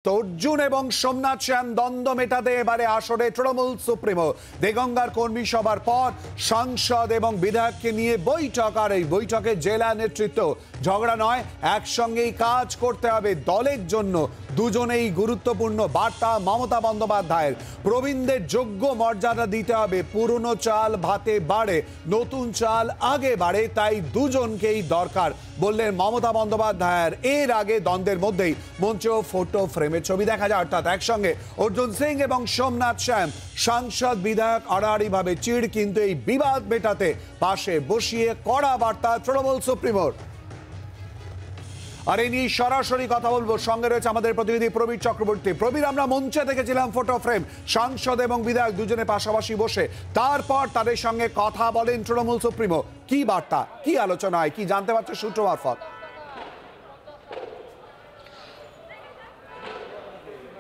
অর্জুন এবং সোমনাথ শ্যাম দ্বন্দ্ব মেটাতে এবারে আসরে তৃণমূল সুপ্রিমো দেগঙ্গার কর্মী সভার পর সাংসদ এবং বিধায়ককে নিয়ে বৈঠক। আর এই বৈঠকে জেলা নেতৃত্ব ঝগড়া নয়, একসঙ্গেই কাজ করতে হবে দলের জন্য। দুজনেই গুরুত্বপূর্ণ বার্তা মমতা বন্দ্যোপাধ্যায়ের। প্রবীণদের যোগ্য মর্যাদা দিতে হবে, পুরনো চাল ভাতে বাড়ে, নতুন চাল আগে বাড়ে, তাই দুজনকেই দরকার বললেন মমতা বন্দ্যোপাধ্যায়ের। এর আগে দ্বন্দ্বের মধ্যেই মঞ্চে ফটো ফ্রেমের ছবি দেখা যায়, অর্থাৎ একসঙ্গে অর্জুন সিং এবং সোমনাথ শ্যাম। সাংসদ বিধায়ক আড়াআড়ি ভাবে চিড়, কিন্তু এই বিবাদ মেটাতে পাশে বসিয়ে কড়া বার্তা তৃণমূল সুপ্রিমোর। আর এই নিয়ে সরাসরি কথা বলবো, সঙ্গে রয়েছে আমাদের প্রতিনিধি প্রবীর চক্রবর্তী। প্রবীর, আমরা মঞ্চে দেখেছিলাম ফটো ফ্রেম, সাংসদ এবং বিধায়ক দুজনে পাশাপাশি বসে, তারপর তাদের সঙ্গে কথা বলেন তৃণমূল সুপ্রিমো। কি বার্তা, কি আলোচনা হয়, কি জানতে পারছে সূত্র মারফত?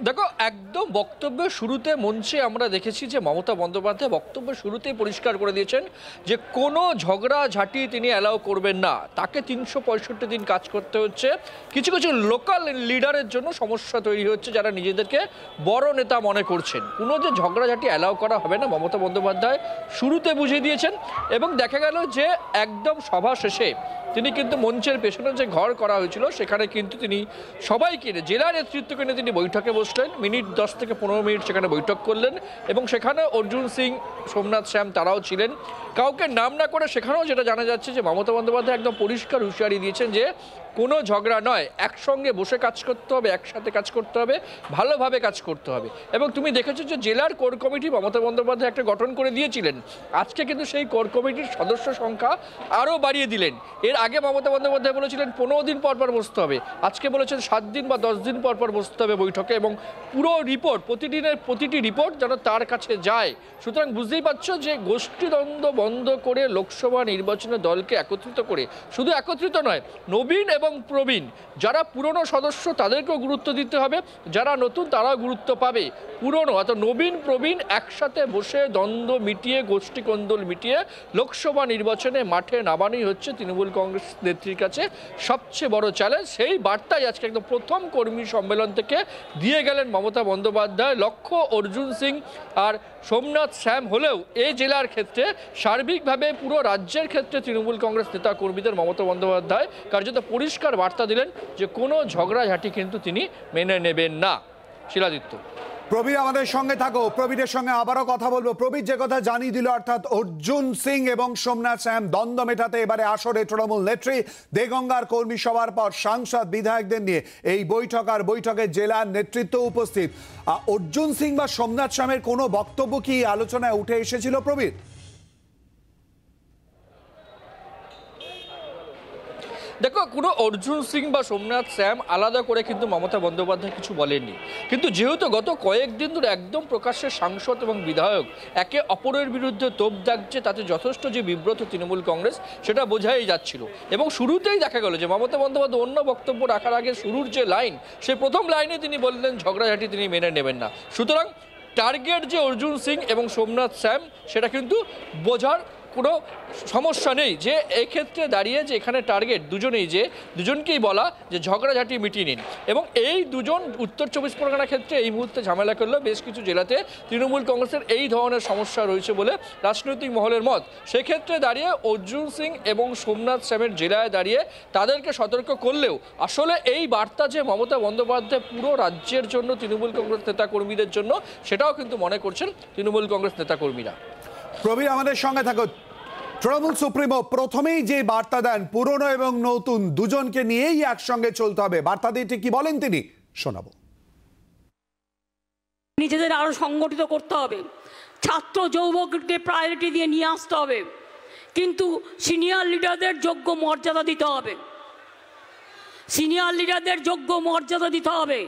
দেখো, একদম বক্তব্যের শুরুতে মঞ্চে আমরা দেখেছি যে মমতা বন্দ্যোপাধ্যায় বক্তব্যের শুরুতেই পরিষ্কার করে দিয়েছেন যে কোনো ঝগড়াঝাটি তিনি অ্যালাউ করবেন না। তাকে ৩৬৫ দিন কাজ করতে হচ্ছে। কিছু কিছু লোকাল লিডারের জন্য সমস্যা তৈরি হচ্ছে, যারা নিজেদেরকে বড় নেতা মনে করছেন। কোনো যে ঝগড়াঝাটি অ্যালাউ করা হবে না, মমতা বন্দ্যোপাধ্যায় শুরুতে বুঝিয়ে দিয়েছেন। এবং দেখা গেল যে একদম সভা শেষে তিনি কিন্তু মঞ্চের পেছনে যে ঘর করা হয়েছিল সেখানে কিন্তু তিনি সবাইকে, জেলা নেতৃত্বকে নিয়ে তিনি বৈঠকে বসলেন। মিনিট 10 থেকে 15 মিনিট সেখানে বৈঠক করলেন এবং সেখানে অর্জুন সিং, সোমনাথ শ্যাম তারাও ছিলেন। কাউকে নাম না করে সেখানেও যেটা জানা যাচ্ছে যে মমতা বন্দ্যোপাধ্যায় একদম পরিষ্কার হুঁশিয়ারি দিয়েছেন যে কোনো ঝগড়া নয়, একসঙ্গে বসে কাজ করতে হবে, একসাথে কাজ করতে হবে, ভালোভাবে কাজ করতে হবে। এবং তুমি দেখেছো যে জেলার কোর কমিটি মমতা বন্দ্যোপাধ্যায় একটা গঠন করে দিয়েছিলেন। আজকে কিন্তু সেই কোর কমিটির সদস্য সংখ্যা আরও বাড়িয়ে দিলেন। এর আগে মমতা বন্দ্যোপাধ্যায় বলেছিলেন 15 দিন পর পর বসতে হবে, আজকে বলেছেন 7 দিন বা 10 দিন পর পর বসতে হবে বৈঠকে, এবং পুরো রিপোর্ট, প্রতিটি রিপোর্ট যেন তার কাছে যায়। সুতরাং বুঝতেই পারছো যে গোষ্ঠীদ্বন্দ্ব বন্ধ করে লোকসভা নির্বাচনে দলকে একত্রিত করে, শুধু একত্রিত নয়, নবীন এবং প্রবীণ যারা পুরনো সদস্য তাদেরকেও গুরুত্ব দিতে হবে, যারা নতুন তারাও গুরুত্ব পাবে। পুরনো অর্থাৎ নবীন প্রবীণ একসাথে বসে দ্বন্দ্ব মিটিয়ে, গোষ্ঠী কোন্দল মিটিয়ে লোকসভা নির্বাচনে মাঠে নামানোই হচ্ছে তৃণমূল কংগ্রেস নেত্রীর কাছে সবচেয়ে বড় চ্যালেঞ্জ। সেই বার্তাই আজকে একদম প্রথম কর্মী সম্মেলন থেকে দিয়ে গেলেন মমতা বন্দ্যোপাধ্যায়। লক্ষ্য অর্জুন সিং আর সোমনাথ শ্যাম হলেও এই জেলার ক্ষেত্রে সার্বিকভাবে পুরো রাজ্যের ক্ষেত্রে তৃণমূল কংগ্রেস নেতা কর্মীদের মমতা বন্দ্যোপাধ্যায় কার্যত পরিষ্কার বার্তা দিলেন যে কোনো ঝগড়াঝাটি কিন্তু তিনি মেনে নেবেন না। শিলাদিত্য, প্রবীর আমাদের সঙ্গে থাকো, প্রবীরের সঙ্গে আবারও কথা বলবো। প্রবীর যে কথা জানিয়ে দিল, অর্থাৎ অর্জুন সিং এবং সোমনাথ শ্যাম দ্বন্দ্ব মেটাতে এবারে আসরে তৃণমূল নেত্রী। দেগঙ্গার কর্মী সভার পর সাংসদ বিধায়কদের নিয়ে এই বৈঠক, আর বৈঠকে জেলার নেতৃত্ব উপস্থিত। অর্জুন সিং বা সোমনাথ শ্যামের কোনো বক্তব্য কি আলোচনায় উঠে এসেছিল প্রবীর? দেখো, কোনো অর্জুন সিং বা সোমনাথ শ্যাম আলাদা করে কিন্তু মমতা বন্দ্যোপাধ্যায় কিছু বলেননি। কিন্তু যেহেতু গত কয়েকদিন ধরে একদম প্রকাশ্যে সাংসদ এবং বিধায়ক একে অপরের বিরুদ্ধে তোপ দাগছে, তাতে যথেষ্ট যে বিব্রত তৃণমূল কংগ্রেস সেটা বোঝাই যাচ্ছিল। এবং শুরুতেই দেখা গেল যে মমতা বন্দ্যোপাধ্যায় অন্য বক্তব্য রাখার আগে শুরুর যে লাইন, সেই প্রথম লাইনে তিনি বললেন ঝগড়াঝাটি তিনি মেনে নেবেন না। সুতরাং টার্গেট যে অর্জুন সিং এবং সোমনাথ শ্যাম, সেটা কিন্তু বোঝার কোনো সমস্যা নেই যে এক্ষেত্রে দাঁড়িয়ে যে এখানে টার্গেট দুজনেই, যে দুজনকেই বলা যে ঝগড়াঝাটি মিটিয়ে নিন। এবং এই দুজন উত্তর 24 পরগনা ক্ষেত্রে এই মুহূর্তে ঝামেলা করলেও বেশ কিছু জেলাতে তৃণমূল কংগ্রেসের এই ধরনের সমস্যা রয়েছে বলে রাজনৈতিক মহলের মত। সেক্ষেত্রে দাঁড়িয়ে অর্জুন সিং এবং সোমনাথ শ্যামের জেলায় দাঁড়িয়ে তাদেরকে সতর্ক করলেও আসলে এই বার্তা যে মমতা বন্দ্যোপাধ্যায় পুরো রাজ্যের জন্য তৃণমূল কংগ্রেস নেতাকর্মীদের জন্য, সেটাও কিন্তু মনে করছেন তৃণমূল কংগ্রেস নেতাকর্মীরা। প্রবীর আমাদের সঙ্গে থাকো। তৃণমূল সুপ্রিমো প্রথমেই যে বার্তা দেন, পুরনো এবং নতুন দুজনকে নিয়েই একসঙ্গে চলতে হবে, বার্তা দিয়ে ঠিক কি বলেন তিনি শোনাবো। নিজেদের আরো সংগঠিত করতে হবে, ছাত্র যুবককে প্রায়োরিটি দিয়ে নিয়ে আসতে হবে, কিন্তু সিনিয়র লিডারদের যোগ্য মর্যাদা দিতে হবে, সিনিয়র লিডারদের যোগ্য মর্যাদা দিতে হবে।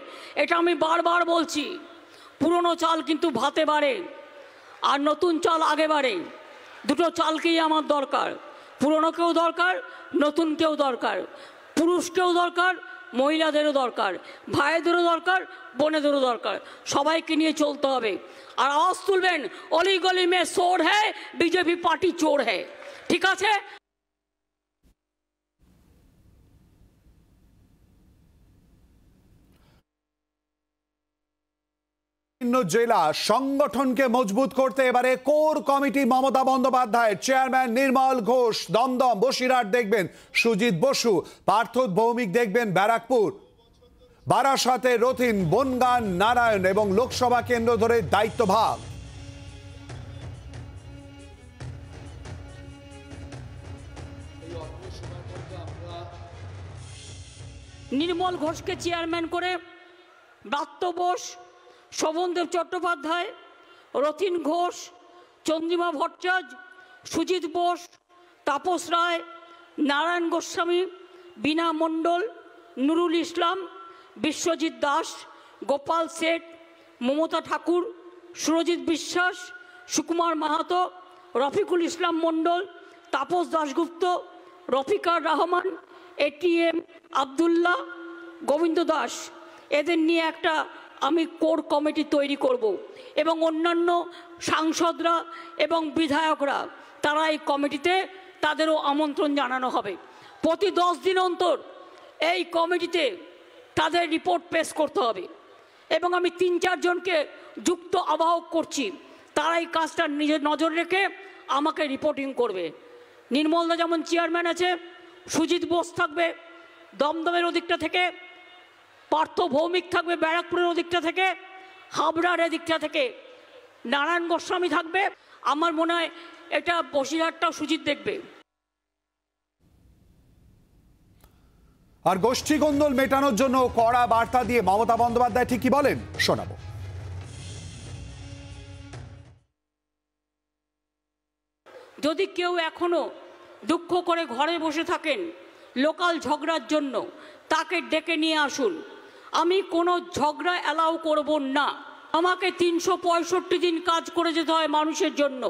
এটা আমি বারবার বলছি। পুরনো চাল কিন্তু ভাতে বাড়ে আর নতুন চাল আগে বাড়ে। দুটো চালকেই আমার দরকার, পুরনোকেও দরকার, নতুনকেও দরকার, পুরুষকেও দরকার, মহিলাদেরও দরকার, ভাইদেরও দরকার, বোনেদেরও দরকার। সবাইকে নিয়ে চলতে হবে। আর আওয়াজ তুলবেন, অলি গলি মে চোর হ্যায়, বিজেপি পার্টি চোর হ্যায়। ঠিক আছে। বিভিন্ন জেলা সংগঠনকে মজবুত করতে এবারে core committee Mamata Bandyopadhyay, chairman Nirmal Ghosh Dumdum, Basirhat দেখবেন সুজিত বসু, পার্থ ভৌমিক দেখবেন ব্যারাকপুর, বারাসাতে রথিন, বনগাঁ নারায়ণ এবং লোকসভা কেন্দ্র ধরে দায়িত্বভাগ। নির্মল ঘোষকে চেয়ারম্যান করে ব্রাত্য বোস, শোভনদেব চট্টোপাধ্যায়, রথিন ঘোষ, চন্দ্রিমা ভট্টাচার্য, সুজিত বোস, তাপস রায়, নারায়ণ গোস্বামী, বীণা মণ্ডল, নুরুল ইসলাম, বিশ্বজিৎ দাস, গোপাল শেঠ, মমতা ঠাকুর, সুরজিৎ বিশ্বাস, সুকুমার মাহাতো, রফিকুল ইসলাম মণ্ডল, তাপস দাশগুপ্ত, রফিকার রহমান, এটিএম আবদুল্লাহ, গোবিন্দ দাস, এদের নিয়ে একটা আমি কোর কমিটি তৈরি করব এবং অন্যান্য সাংসদরা এবং বিধায়করা তারা এই কমিটিতে তাদেরও আমন্ত্রণ জানানো হবে। প্রতি 10 দিন অন্তর এই কমিটিতে তাদের রিপোর্ট পেশ করতে হবে এবং আমি 3-4 জনকে যুক্ত আহ্বায়ক করছি, তারা এই কাজটা নিজের নজর রেখে আমাকে রিপোর্টিং করবে। নির্মলদা যেমন চেয়ারম্যান আছে, সুজিত বোস থাকবে দমদমের ওদিকটা থেকে, পার্থ ভৌমিক থাকবে ব্যারাকপুরের ওদিকটা থেকে, হাবড়ার এদিকটা থেকে নারায়ণ গোস্বামী থাকবে। আমার মনে হয় এটা বসিরহাটটাও সুজিত দেখবে। আর গোষ্ঠী কোন্দল মেটানোর জন্য কড়া বার্তা দিয়ে মমতা বন্দ্যোপাধ্যায় ঠিক কি বলেন শোনাবো। যদি কেউ এখনো দুঃখ করে ঘরে বসে থাকেন লোকাল ঝগড়ার জন্য, তাকে ডেকে নিয়ে আসুন। আমি কোনো ঝগড়া অ্যালাউ করব না। আমাকে 365 দিন কাজ করে যেতে হয় মানুষের জন্য।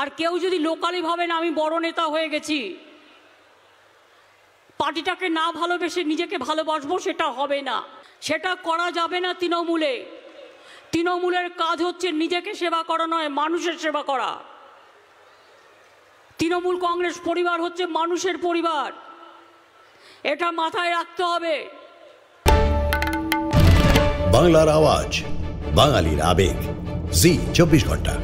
আর কেউ যদি লোকালি ভাবেন আমি বড় নেতা হয়ে গেছি, পার্টিটাকে না ভালোবেসে নিজেকে ভালোবাসবো, সেটা হবে না, সেটা করা যাবে না। তৃণমূলের কাজ হচ্ছে নিজেকে সেবা করা নয়, মানুষের সেবা করা। তৃণমূল কংগ্রেস পরিবার হচ্ছে মানুষের পরিবার, এটা মাথায় রাখতে হবে। বাংলার আওয়াজ, বাঙালির আবেগ, জি 24 ঘন্টা।